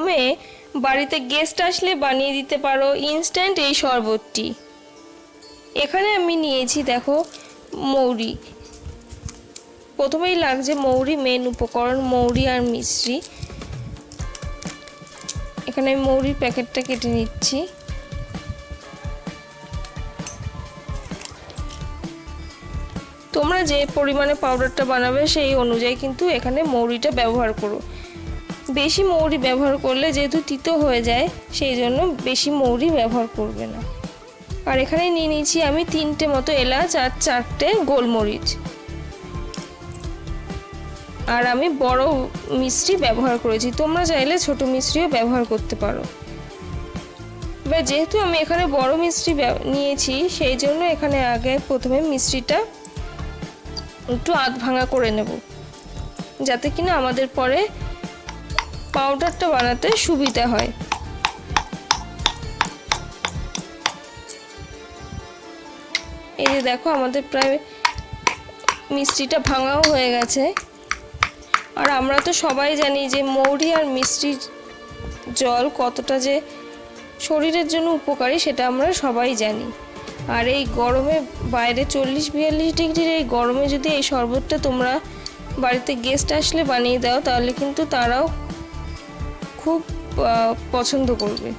গরমে বাড়িতে গেস্ট আসলে বানিয়ে দিতে পারো ইনস্ট্যান্ট এই শরবতটি। এখানে আমি নিয়েছি দেখো মৌরি। প্রথমেই লাগছে মৌরি, মেন উপকরণ মৌরি আর মিশ্রি। এখানে আমি মৌরির প্যাকেটটা কেটে নিচ্ছি। তোমরা যে পরিমাণে পাউডারটা বানাবে সেই অনুযায়ী কিন্তু এখানে মৌরিটা ব্যবহার করো। বেশি মৌরি ব্যবহার করলে যেহেতু তিতো হয়ে যায়, সেই জন্য বেশি মৌরি ব্যবহার করবে না। আর এখানে নিয়ে নিয়েছি আমি 3টে মতো এলাচ আর 4টে গোলমরিচ। আর আমি বড় মিষ্টি ব্যবহার করেছি, তোমরা চাইলে ছোট মিষ্টিও ব্যবহার করতে পারো। এবার যেহেতু আমি এখানে বড় মিষ্টি নিয়েছি, সেই জন্য এখানে আগে প্রথমে মিষ্টিটা একটু আধ ভাঙা করে নেব, যাতে কিনা আমাদের পরে পাউডারটা বানাতে সুবিধা হয়। এই যে দেখো আমাদের প্রায় মিষ্টিটা ভাঙাও হয়ে গেছে। আর আমরা তো সবাই জানি যে মৌরি আর মিষ্টির জল কতটা যে শরীরের জন্য উপকারী, সেটা আমরা সবাই জানি। আর এই গরমে বাইরে 40-42 ডিগ্রির এই গরমে যদি এই শরবতটা তোমরা বাড়িতে গেস্ট আসলে বানিয়ে দাও, তাহলে কিন্তু তারাও খুব পছন্দ করবে।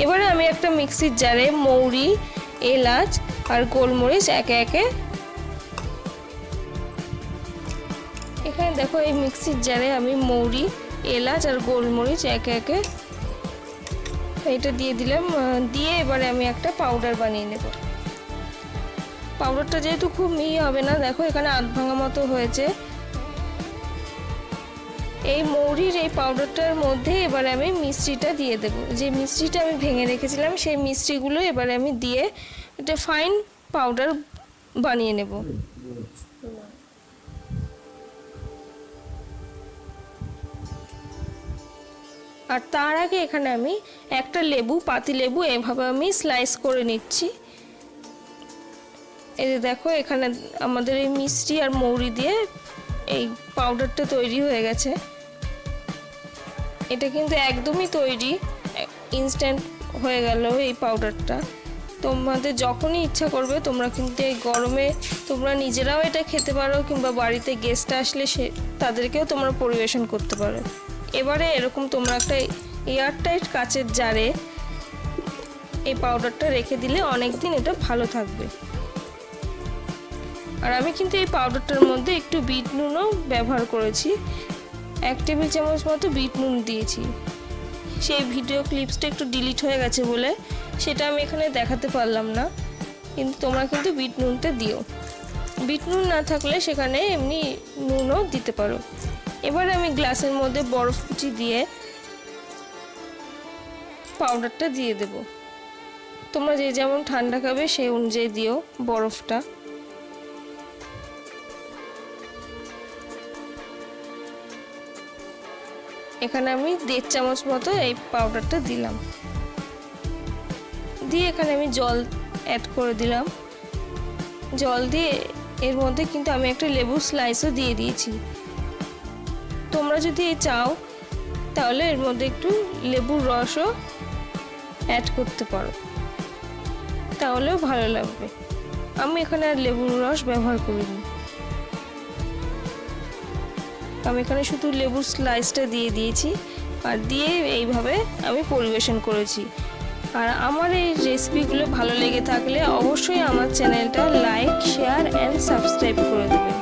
এবারে আমি একটা মিক্সির জারে মৌরি, এলাচ আর গোলমরিচ একে একে, এখানে দেখো এই মিক্সির জারে আমি মৌরি, এলাচ আর গোলমরিচ একে একে এটা দিয়ে দিলাম। দিয়ে এবারে আমি একটা পাউডার বানিয়ে নেব। পাউডারটা যেহেতু খুব মিহি হবে না, দেখো এখানে আধ ভাঙা মতো হয়েছে। এই মৌরির এই পাউডারটার মধ্যে এবারে আমি মিষ্টিটা দিয়ে দেব। যে মিষ্টিটা আমি ভেঙে রেখেছিলাম সেই মিষ্টিগুলো এবারে আমি দিয়ে একটা ফাইন পাউডার বানিয়ে নেব। আর তার আগে এখানে আমি একটা লেবু, পাতিলেবু এভাবে আমি স্লাইস করে নিচ্ছি। এই যে দেখো এখানে আমাদের এই মিষ্টি আর মৌরি দিয়ে এই পাউডারটা তৈরি হয়ে গেছে। এটা কিন্তু একদমই তৈরি, ইনস্ট্যান্ট হয়ে গেল এই পাউডারটা। তোমাদের যখনই ইচ্ছা করবে তোমরা কিন্তু এই গরমে তোমরা নিজেরাও এটা খেতে পারো, কিংবা বাড়িতে গেস্ট আসলে তাদেরকেও তোমরা পরিবেশন করতে পারো। এবারে এরকম তোমরা একটা এয়ারটাইট কাচের জারে এই পাউডারটা রেখে দিলে অনেক দিন এটা ভালো থাকবে। আর আমি কিন্তু এই পাউডারটার মধ্যে একটু বিট নুনও ব্যবহার করেছি, 1 টেবিল চামচ মতো বিট নুন দিয়েছি। সেই ভিডিও ক্লিপসটা একটু ডিলিট হয়ে গেছে বলে সেটা আমি এখানে দেখাতে পারলাম না, কিন্তু তোমরা কিন্তু বিট নুনটা দিও। বিট নুন না থাকলে সেখানে এমনি নুনও দিতে পারো। এবার আমি গ্লাসের মধ্যে বরফ কুচি দিয়ে পাউডারটা দিয়ে দেব। তোমরা যে যেমন ঠান্ডা খাবে সেই অনুযায়ী দিও বরফটা। এখানে আমি 1.5 চামচ মতো এই পাউডারটা দিলাম। দিয়ে এখানে আমি জল অ্যাড করে দিলাম। জল দিয়ে এর মধ্যে কিন্তু আমি একটা লেবুর স্লাইসও দিয়ে দিয়েছি। তোমরা যদি চাও তাহলে এর মধ্যে একটু লেবুর রসও অ্যাড করতে পারো, তাহলেও ভালো লাগবে। আমি এখানে আর লেবুর রস ব্যবহার করিনি, আমি এখানে শুধু লেবুর স্লাইসটা দিয়ে দিয়েছি। আর দিয়ে এইভাবে আমি পরিবেশন করেছি। আর আমার এই রেসিপিগুলো ভালো লেগে থাকলে অবশ্যই আমার চ্যানেলটা লাইক, শেয়ার অ্যান্ড সাবস্ক্রাইব করে দেবেন।